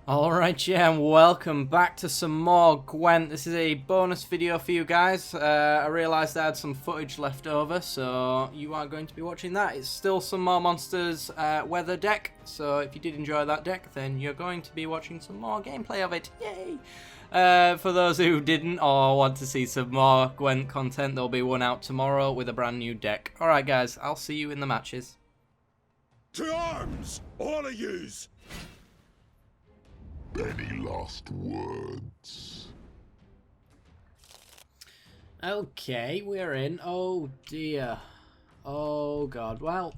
Alright, yeah, and welcome back to some more Gwent. This is a bonus video for you guys. I realised I had some footage left over, so you are going to be watching that. It's still some more Monsters weather deck, so if you did enjoy that deck, then you're going to be watching some more gameplay of it. Yay! For those who didn't or want to see some more Gwent content, there'll be one out tomorrow with a brand new deck. Alright guys, I'll see you in the matches. To arms, all of yous! Any last words? Okay, we're in. Oh dear. Oh god. Well,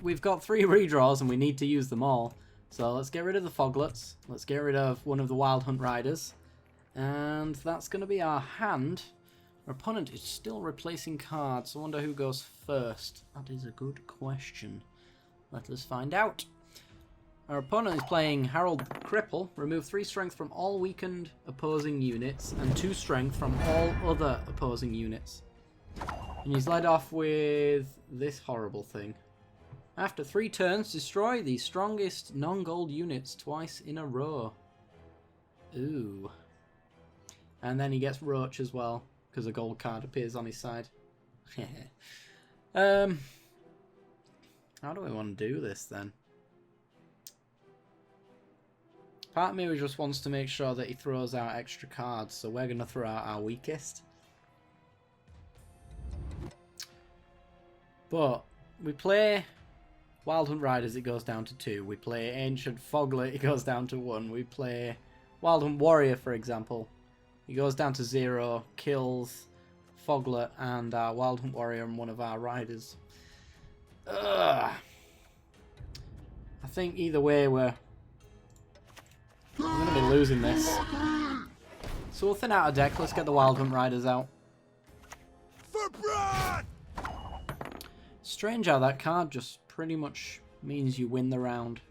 we've got 3 redraws and we need to use them all. So let's get rid of the Foglets. Let's get rid of one of the Wild Hunt Riders. And that's going to be our hand. Our opponent is still replacing cards. I wonder who goes first. That is a good question. Let us find out. Our opponent is playing Harold the Cripple. Remove 3 strength from all weakened opposing units and 2 strength from all other opposing units. And he's led off with this horrible thing. After 3 turns, destroy the strongest non-gold units twice in a row. Ooh. And then he gets Roach as well, because a gold card appears on his side. How do we want to do this then? Part of me just wants to make sure that he throws out extra cards, so we're going to throw out our weakest. But we play Wild Hunt Riders, it goes down to 2. We play Ancient Foglet, it goes down to 1. We play Wild Hunt Warrior, for example. He goes down to 0, kills Foglet and our Wild Hunt Warrior and one of our riders. Ugh. I think either way we're going to be losing this. So we'll thin out a deck. Let's get the Wild Hunt Riders out. For Brad! Strange how that card just pretty much means you win the round.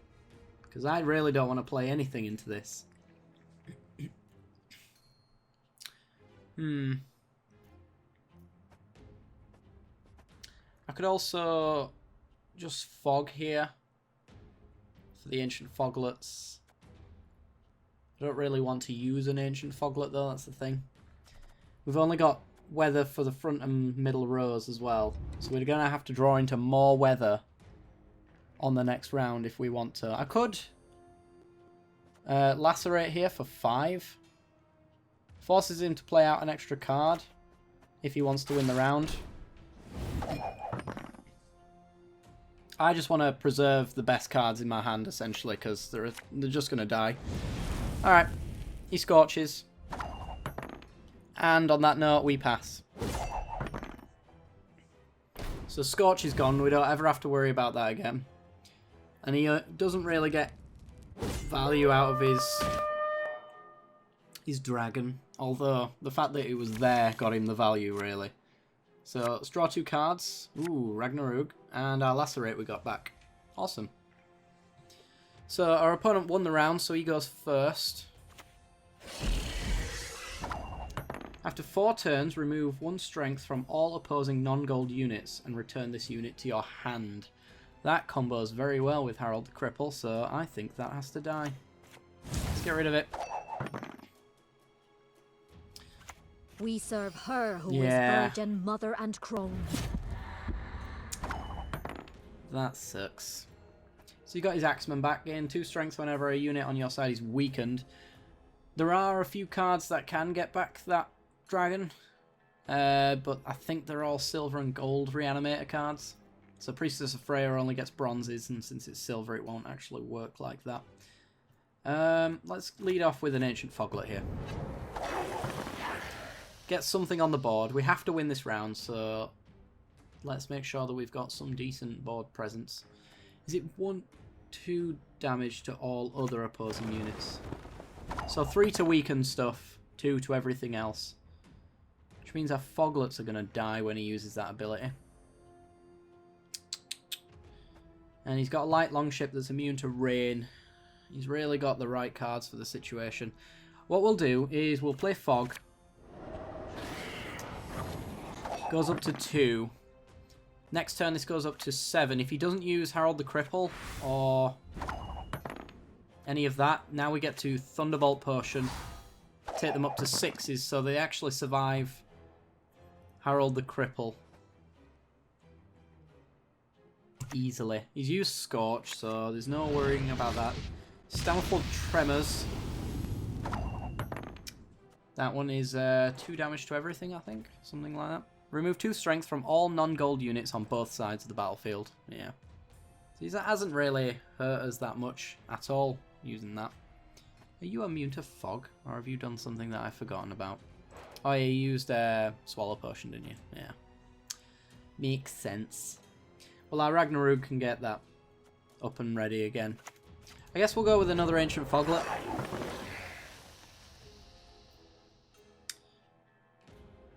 Because I really don't want to play anything into this. I could also just fog here for the Ancient Foglets. I don't really want to use an Ancient Foglet though, that's the thing. We've only got weather for the front and middle rows as well. So we're going to have to draw into more weather on the next round if we want to. I could lacerate here for 5. Forces him to play out an extra card if he wants to win the round. I just want to preserve the best cards in my hand essentially because they're just going to die. Alright, he scorches. And on that note, we pass. So Scorch is gone, we don't ever have to worry about that again. And he doesn't really get value out of his dragon. Although, the fact that it was there got him the value, really. So, let's draw 2 cards. Ooh, Ragnarok. And our Lacerate we got back. Awesome. So our opponent won the round, so he goes first. After 4 turns, remove 1 strength from all opposing non-gold units and return this unit to your hand. That combos very well with Harold the Cripple, so I think that has to die. Let's get rid of it. We serve her who is virgin, mother and crone. That sucks. So you got his Axeman back, gain 2 strength whenever a unit on your side is weakened. There are a few cards that can get back that dragon, but I think they're all silver and gold reanimator cards. So Priestess of Freya only gets bronzes, and since it's silver it won't actually work like that. Let's lead off with an Ancient Foglet here. Get something on the board. We have to win this round, so let's make sure that we've got some decent board presence. Is it 1-2 damage to all other opposing units? So 3 to weaken stuff, 2 to everything else. Which means our Foglets are going to die when he uses that ability. And he's got a light longship that's immune to rain. He's really got the right cards for the situation. What we'll do is we'll play Fog. Goes up to 2. Next turn this goes up to 7. If he doesn't use Harold the Cripple or any of that. Now we get to Thunderbolt Potion. Take them up to 6s so they actually survive Harold the Cripple. Easily. He's used Scorch, so there's no worrying about that. Stammerful Tremors. That one is 2 damage to everything, I think. Something like that. Remove 2 strength from all non-gold units on both sides of the battlefield. Yeah. See, that hasn't really hurt us that much at all, using that. Are you immune to fog? Or have you done something that I've forgotten about? Oh, yeah, you used Swallow Potion, didn't you? Yeah. Makes sense. Well, our Ragnarok can get that up and ready again. I guess we'll go with another Ancient Foglet.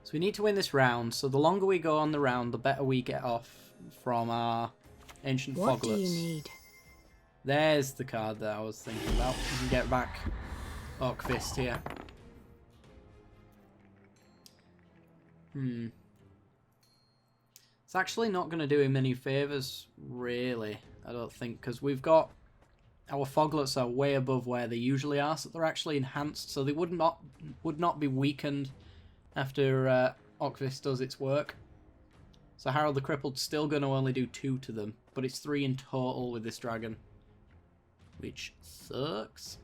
So we need to win this round, so the longer we go on the round, the better we get off from our Ancient Foglets. What do you need? There's the card that I was thinking about. We can get back Orc-Fist here. It's actually not going to do him any favours, really, I don't think, because we've got... Our Foglets are way above where they usually are, so they're actually enhanced, so they would not be weakened after Orc-Fist does its work. So Harold the Crippled's still going to only do 2 to them, but it's 3 in total with this dragon. Which sucks.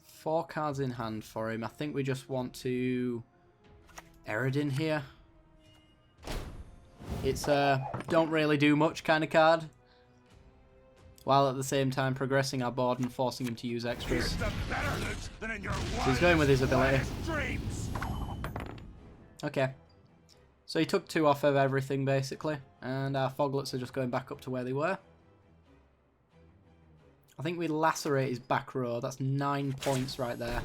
4 cards in hand for him. I think we just want to Eredin here. It's a don't really do much kind of card, while at the same time progressing our board and forcing him to use extras. So he's going with his ability. Okay. So he took 2 off of everything basically, and our Foglets are just going back up to where they were. I think we lacerate his back row. That's 9 points right there.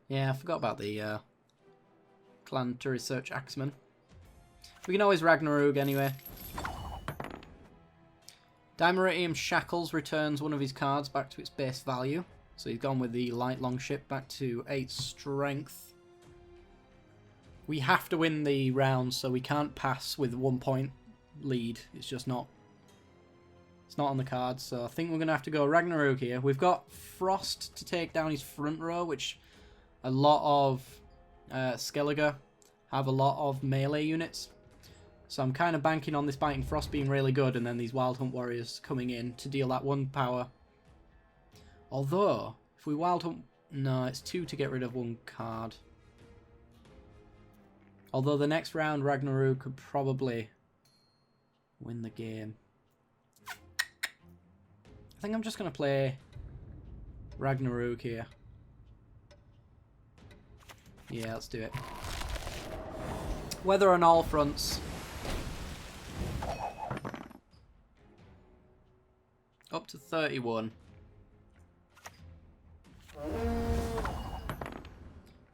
Yeah, I forgot about the clan to research Axeman. We can always Ragnarok anyway. Dimeritium Shackles returns one of his cards back to its base value. So he's gone with the Light Longship back to 8 strength. We have to win the round, so we can't pass with 1 point lead. It's just not... It's not on the cards, so I think we're going to have to go Ragnarok here. We've got Frost to take down his front row, which a lot of Skellige have a lot of melee units. So I'm kind of banking on this Biting Frost being really good, and then these Wild Hunt Warriors coming in to deal that 1 power. Although, if we Wild Hunt... No, it's 2 to get rid of 1 card. Although the next round, Ragnarok could probably win the game. I think I'm just going to play Ragnarok here. Yeah, let's do it. Weather on all fronts. Up to 31.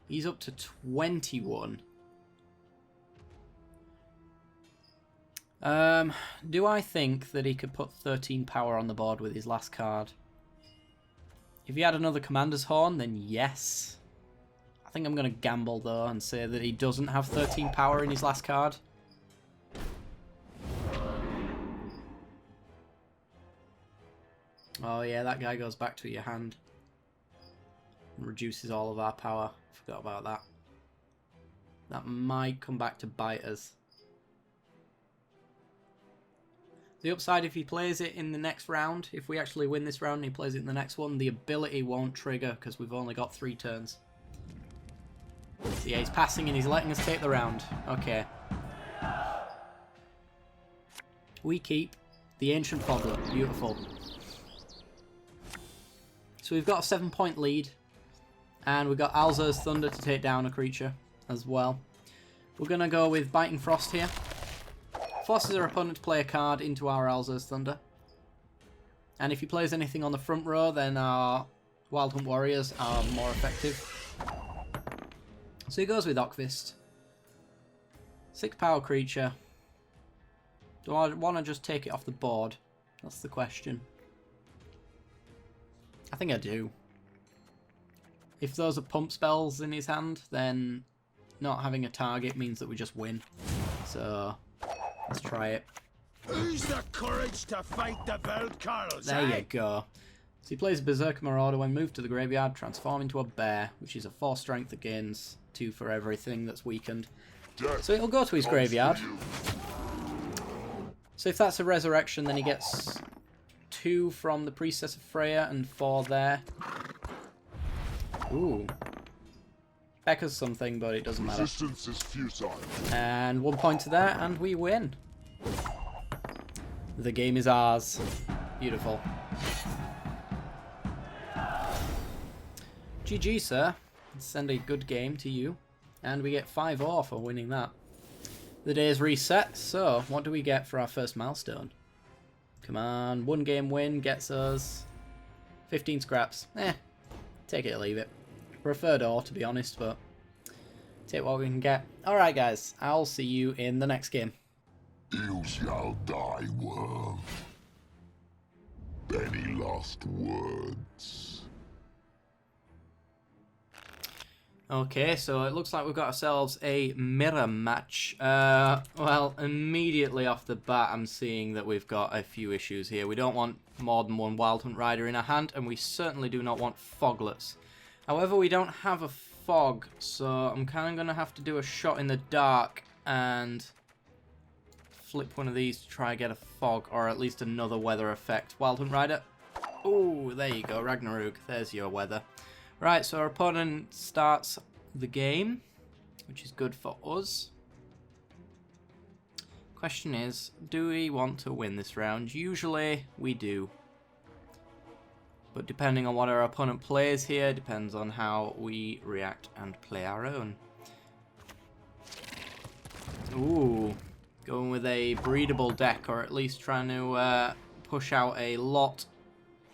He's up to 21. Do I think that he could put 13 power on the board with his last card? If he had another Commander's Horn, then yes. I think I'm going to gamble, though, and say that he doesn't have 13 power in his last card. Oh, yeah, that guy goes back to your hand. And reduces all of our power. Forgot about that. That might come back to bite us. The upside, if he plays it in the next round, if we actually win this round and he plays it in the next one, the ability won't trigger because we've only got 3 turns. So yeah, he's passing and he's letting us take the round. Okay. We keep the Ancient Foglet. Beautiful. So we've got a 7-point lead. And we've got Alzur's Thunder to take down a creature as well. We're going to go with Biting Frost here. Forces our opponent to play a card into our Alzur's Thunder. And if he plays anything on the front row, then our Wild Hunt Warriors are more effective. So he goes with Orc-Fist. 6 power creature. Do I want to just take it off the board? That's the question. I think I do. If those are pump spells in his hand, then not having a target means that we just win. So, let's try it. Who's the courage to fight the Veld Carls? There you go. So he plays a Berserker Marauder. When moved to the graveyard, transform into a bear, which is a 4 strength that gains 2 for everything that's weakened. So it'll go to his graveyard. So if that's a resurrection, then he gets 2 from the Priestess of Freya and 4 there. Ooh. Becca's something, but it doesn't matter. Resistance is futile. And 1 point to there, and we win. The game is ours. Beautiful. GG, sir. Send a good game to you. And we get 5-0 for winning that. The day is reset, so what do we get for our first milestone? Come on, 1 game win gets us 15 scraps. Take it or leave it. Preferred ore, to be honest, but take what we can get. Alright guys, I'll see you in the next game. You shall die, worm. Any last words? Okay, so it looks like we've got ourselves a mirror match. Well, immediately off the bat, I'm seeing that we've got a few issues here. We don't want more than 1 Wild Hunt Rider in our hand, and we certainly do not want foglets. However, we don't have a fog, so I'm kind of going to have to do a shot in the dark and flip one of these to try and get a fog, or at least another weather effect. Wild Hunt Rider. Oh, there you go, Ragnarok. There's your weather. Right, so our opponent starts the game, which is good for us. Question is, do we want to win this round? Usually, we do. But depending on what our opponent plays here, depends on how we react and play our own. Ooh, going with a breedable deck, or at least trying to push out a lot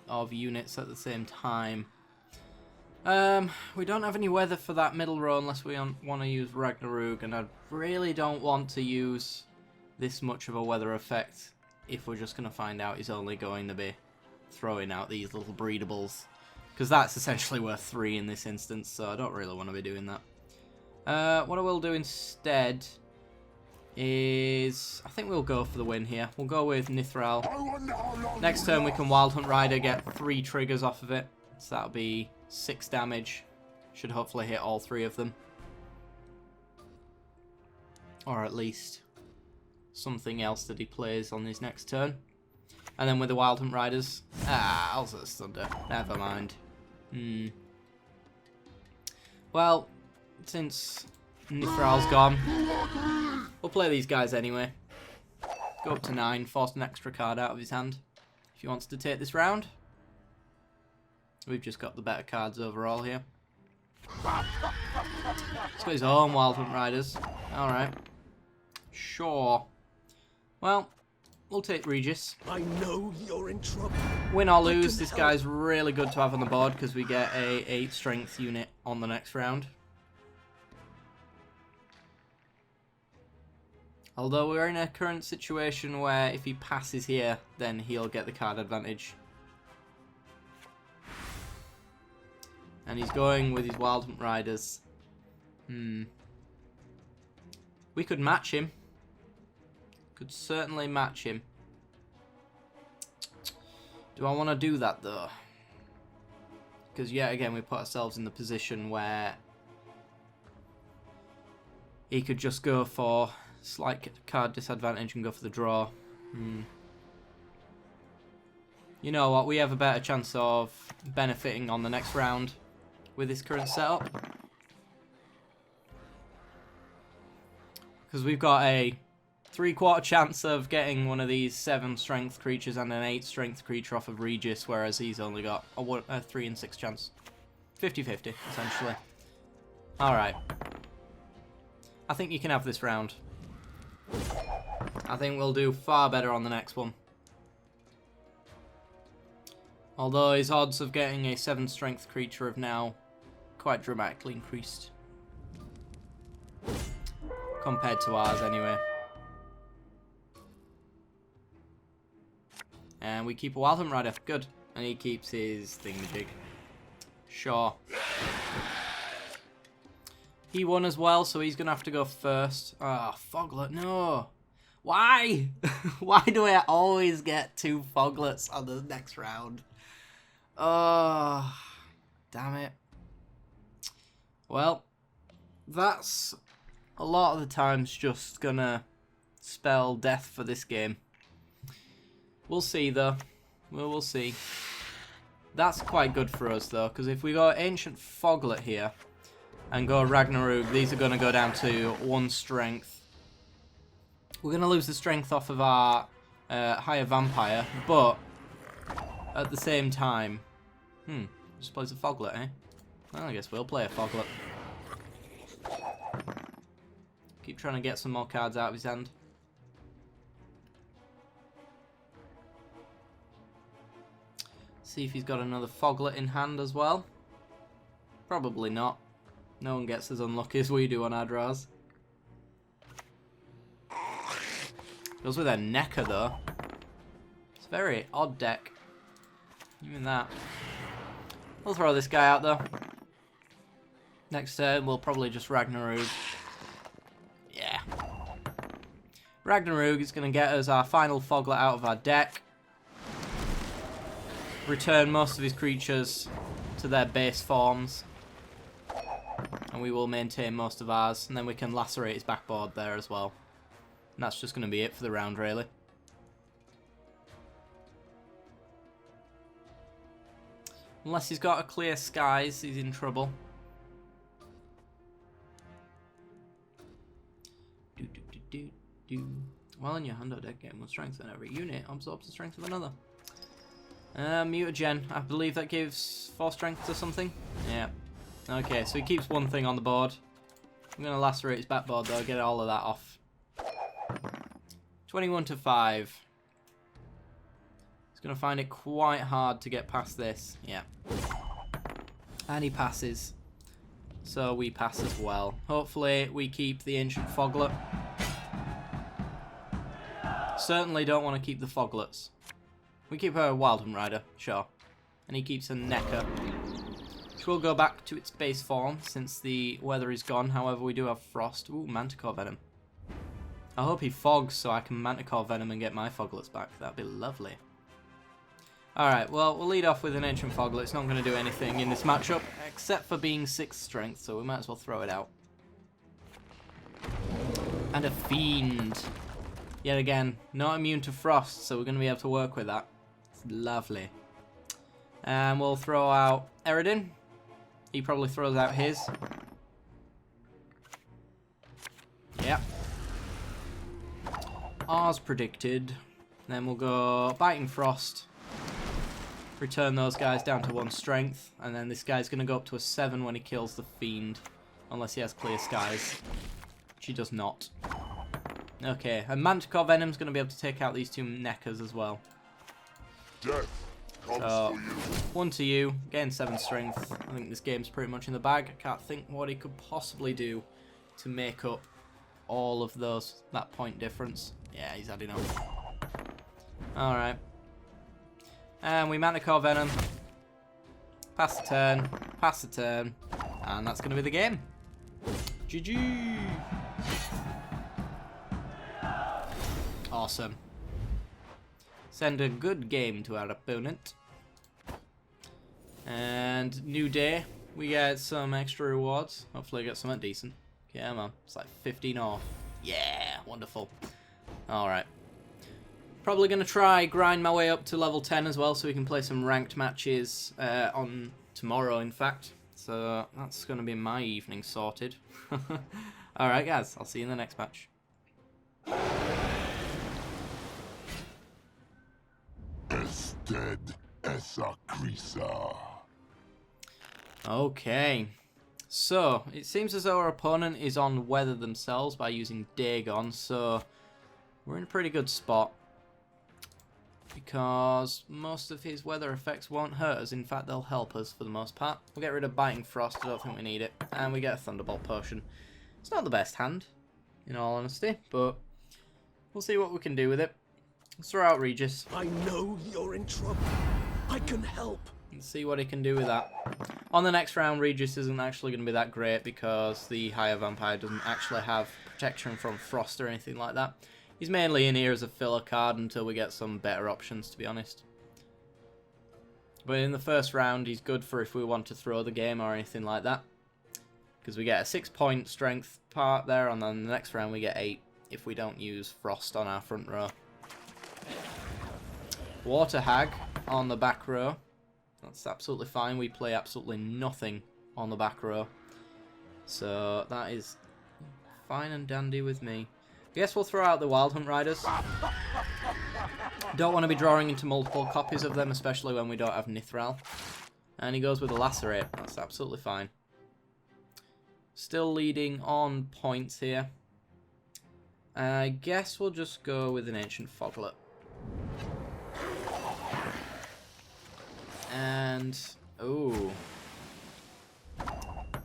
of units at the same time. We don't have any weather for that middle row unless we want to use Ragnarok, and I really don't want to use this much of a weather effect if we're just going to find out he's only going to be throwing out these little breedables, because that's essentially worth 3 in this instance, so I don't really want to be doing that. What I will do instead is, I think we'll go for the win here. We'll go with Nithral. Next turn we can Wild Hunt Rider, get 3 triggers off of it, so that'll be 6 damage. Should hopefully hit all 3 of them, or at least something else that he plays on his next turn. And then with the Wild Hunt Riders, also Thunder. Never mind. Well, since Nithral's gone, we'll play these guys anyway. Go up to 9, force an extra card out of his hand if he wants to take this round. We've just got the better cards overall here. He's got his own Wild Hunt Riders. Alright. Sure. Well, we'll take Regis. I know you're in trouble. Win or lose, this guy's really good to have on the board because we get a 8 strength unit on the next round. Although we're in a current situation where if he passes here, then he'll get the card advantage. And he's going with his Wild Hunt Riders. We could match him. Could certainly match him. Do I want to do that though? Because yet again we put ourselves in the position where he could just go for slight card disadvantage and go for the draw. You know what? We have a better chance of benefiting on the next round with this current setup. Because we've got a 3/4 chance of getting one of these 7 strength creatures and an 8 strength creature off of Regis, whereas he's only got a 3 in 6 chance. 50-50, essentially. Alright. I think you can have this round. I think we'll do far better on the next one. Although his odds of getting a 7 strength creature have now quite dramatically increased. Compared to ours, anyway. And we keep a Wild Hunt Rider. Good. And he keeps his thingamajig. Sure. He won as well, so he's going to have to go first. Ah, Foglet, no. Why? Why do I always get 2 Foglets on the next round? Oh, damn it. Well, that's a lot of the times just going to spell death for this game. We'll see, though. We'll see. That's quite good for us, though, because if we go Ancient Foglet here and go Ragnarok, these are going to go down to 1 strength. We're going to lose the strength off of our higher vampire, but at the same time... just plays a Foglet, eh? Well, I guess we'll play a Foglet. Keep trying to get some more cards out of his hand. See if he's got another Foglet in hand as well. Probably not. No one gets as unlucky as we do on our draws. Goes with a Necker though. It's a very odd deck. Even that. We'll throw this guy out though. Next turn we'll probably just Ragnarok. Yeah. Ragnarok is going to get us our final Foglet out of our deck. Return most of his creatures to their base forms. And we will maintain most of ours. And then we can lacerate his backboard there as well. And that's just going to be it for the round, really. Unless he's got a clear skies, he's in trouble. While in your hand or deck, gain 1 strength, and every unit absorbs the strength of another. Mutagen, I believe that gives 4 strength to something. Yeah. Okay, so he keeps 1 thing on the board. I'm going to lacerate his backboard though, get all of that off. 21 to 5. He's going to find it quite hard to get past this. Yeah. And he passes. So we pass as well. Hopefully we keep the Ancient Foglet. Certainly don't want to keep the Foglets. We keep a Wildham Rider, sure. And he keeps a Necker, which will go back to its base form since the weather is gone. However, we do have Frost. Ooh, Manticore Venom. I hope he fogs so I can Manticore Venom and get my Foglets back. That'd be lovely. Alright, well, we'll lead off with an Ancient Foglet. It's not going to do anything in this matchup, except for being 6 strength, so we might as well throw it out. And a Fiend. Yet again, not immune to Frost, so we're going to be able to work with that. It's lovely. And we'll throw out Eredin. He probably throws out his. Yep. As predicted. Then we'll go Biting Frost. Return those guys down to 1 strength. And then this guy's going to go up to a 7 when he kills the Fiend. Unless he has Clear Skies. Which he does not. Okay, and Manticore Venom's going to be able to take out these 2 Neckers as well. Death comes So, for you. 1 to you, gain 7 strength. I think this game's pretty much in the bag. I can't think what he could possibly do to make up all of that point difference. Yeah, he's had enough. Alright. And we Manticore Venom. Pass the turn. And that's going to be the game. GG! Awesome. Send a good game to our opponent. And new day. We get some extra rewards. Hopefully I get something decent. Come on. It's like 15 off. Yeah, wonderful. Alright. Probably going to try grind my way up to level 10 as well so we can play some ranked matches on tomorrow, in fact. So that's going to be my evening sorted. Alright guys, I'll see you in the next match. Ested esa crisa. Okay. So, it seems as though our opponent is on weather themselves by using Dagon, so we're in a pretty good spot. Because most of his weather effects won't hurt us. In fact, they'll help us for the most part. We'll get rid of Biting Frost. I don't think we need it. And we get a Thunderbolt Potion. It's not the best hand, in all honesty, but we'll see what we can do with it. Let's throw out Regis. I know you're in trouble. I can help. Let's see what he can do with that. On the next round, Regis isn't actually going to be that great because the higher vampire doesn't actually have protection from frost or anything like that. He's mainly in here as a filler card until we get some better options, to be honest. But in the first round, he's good for if we want to throw the game or anything like that. Because we get a 6-point strength part there, and then the next round we get 8 if we don't use frost on our front row. Water Hag on the back row. That's absolutely fine. We play absolutely nothing on the back row. So that is fine and dandy with me. I guess we'll throw out the Wild Hunt Riders. Don't want to be drawing into multiple copies of them, especially when we don't have Nithral. And he goes with a Lacerate. That's absolutely fine. Still leading on points here. I guess we'll just go with an Ancient Foglet. And, ooh,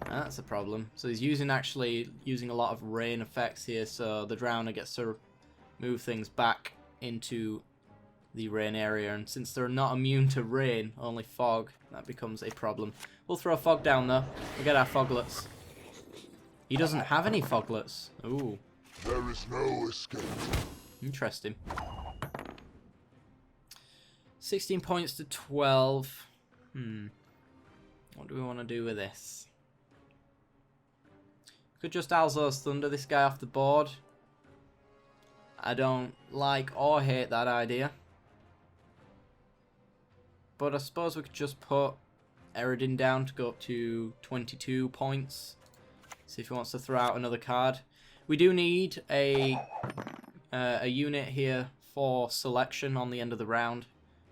that's a problem. So he's actually using a lot of rain effects here, so the Drowner gets to move things back into the rain area, and since they're not immune to rain, only fog, that becomes a problem. We'll throw fog down though. We'll get our foglets. He doesn't have any foglets. Ooh. There is no escape. Interesting. 16 points to 12. What do we want to do with this? Could just Alzos Thunder this guy off the board. I don't like or hate that idea. But I suppose we could just put Eredin down to go up to 22 points. See if he wants to throw out another card. We do need a unit here for selection on the end of the round,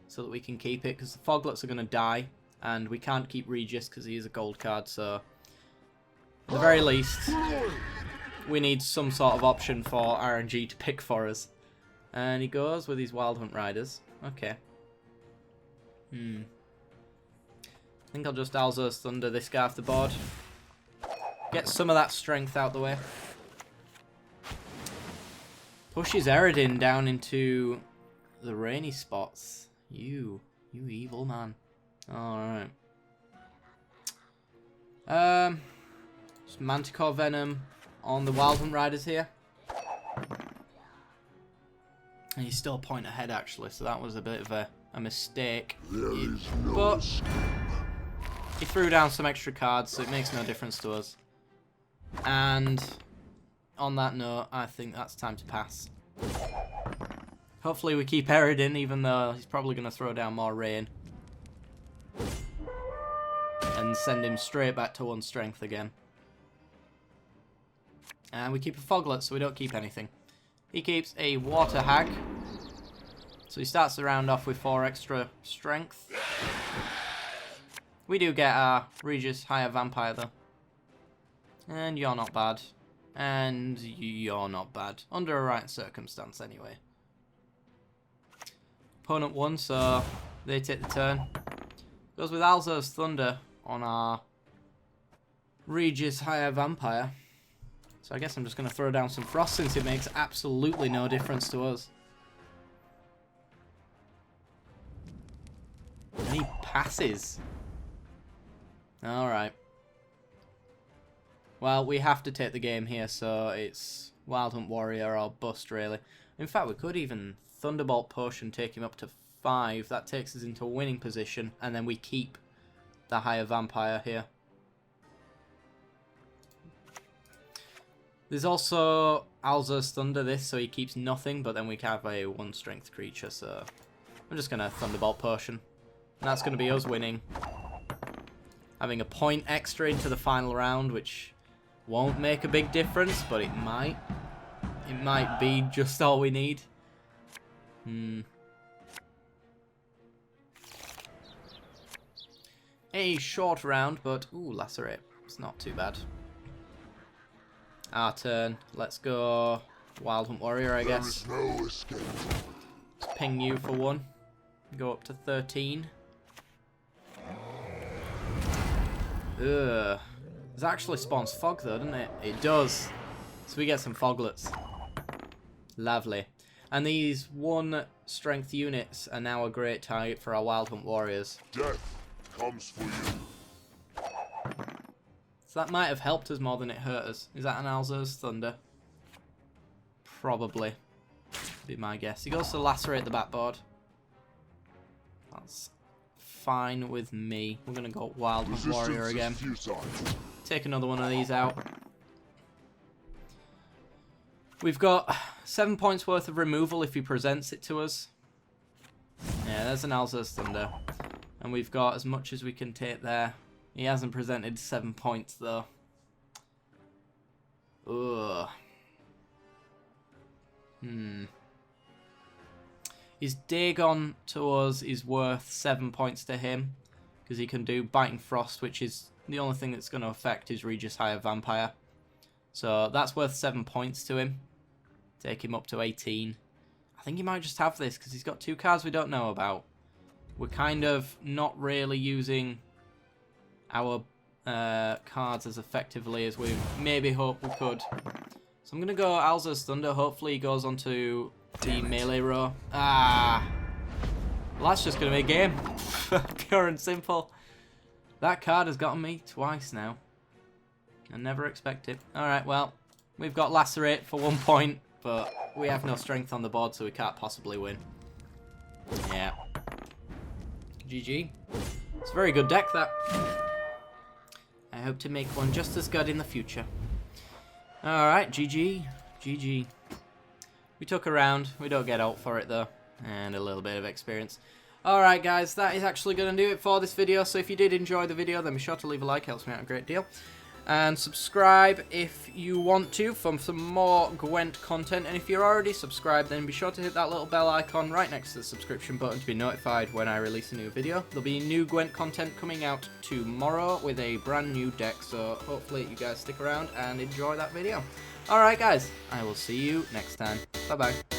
so that we can keep it, because the Foglets are going to die, and we can't keep Regis because he is a gold card, so at the very least, we need some sort of option for RNG to pick for us. And he goes with his Wild Hunt Riders. Okay. I think I'll just Alzos Thunder this guy off the board. Get some of that strength out the way. Pushes Eredin down into the rainy spots. You evil man. Alright. Just Manticore Venom on the Wild Hunt Riders here. And he's still a point ahead actually, so that was a bit of a mistake. But he threw down some extra cards, so it makes no difference to us. And on that note, I think that's time to pass. Hopefully we keep Eredin, even though he's probably going to throw down more rain. And send him straight back to 1 strength again. And we keep a Foglet, so we don't keep anything. He keeps a Water Hag. So he starts the round off with 4 extra strength. We do get our Regis higher vampire though. And you're not bad. And you're not bad. Under a right circumstance anyway. Opponent won, so they take the turn. Goes with Alzos Thunder on our Regis higher vampire. So I guess I'm just going to throw down some frost since it makes absolutely no difference to us. And he passes. Alright. Well, we have to take the game here, so it's Wild Hunt Warrior or bust, really. In fact, we could even Thunderbolt push and take him up to 5. That takes us into a winning position, and then we keep the higher vampire here. There's also Alzos Thunder this, so he keeps nothing, but then we have a 1 strength creature, so I'm just going to Thunderbolt Potion. And that's going to be us winning. Having a point extra into the final round, which won't make a big difference, but it might. It might be just all we need. A short round, but ooh, Lacerate. It's not too bad. Our turn. Let's go Wild Hunt Warrior, I guess. There is no escape. Let's ping you for 1. Go up to 13. Ugh. It actually spawns fog though, doesn't it? It does. So we get some foglets. Lovely. And these 1 strength units are now a great target for our Wild Hunt Warriors. Death comes for you. So that might have helped us more than it hurt us. Is that an Alzur's Thunder? Probably. Be my guess. He goes to lacerate the backboard. That's fine with me. We're going to go Wild Warrior again. Take another one of these out. We've got 7 points worth of removal if he presents it to us. Yeah, there's an Alzur's Thunder. And we've got as much as we can take there. He hasn't presented 7 points though. Ugh. His Dagon to us is worth 7 points to him. Because he can do Biting Frost, which is the only thing that's going to affect his Regis Higher Vampire. So that's worth 7 points to him. Take him up to 18. I think he might just have this because he's got 2 cards we don't know about. We're kind of not really using our cards as effectively as we maybe hoped we could. So I'm going to go Alzur's Thunder. Hopefully he goes onto the melee row. Ah! Well, that's just going to be a game. Pure and simple. That card has gotten me twice now. I never expect it. Alright, well, we've got Lacerate for 1 point, but we have no strength on the board, so we can't possibly win. Yeah. GG. It's a very good deck, that. I hope to make one just as good in the future. Alright, GG. GG. We took a round. We don't get ult for it, though. And a little bit of experience. Alright, guys. That is actually going to do it for this video. So if you did enjoy the video, then be sure to leave a like. It helps me out a great deal. And subscribe if you want to for some more Gwent content. And if you're already subscribed, then be sure to hit that little bell icon right next to the subscription button to be notified when I release a new video. There'll be new Gwent content coming out tomorrow with a brand new deck. So hopefully you guys stick around and enjoy that video. Alright guys, I will see you next time. Bye bye.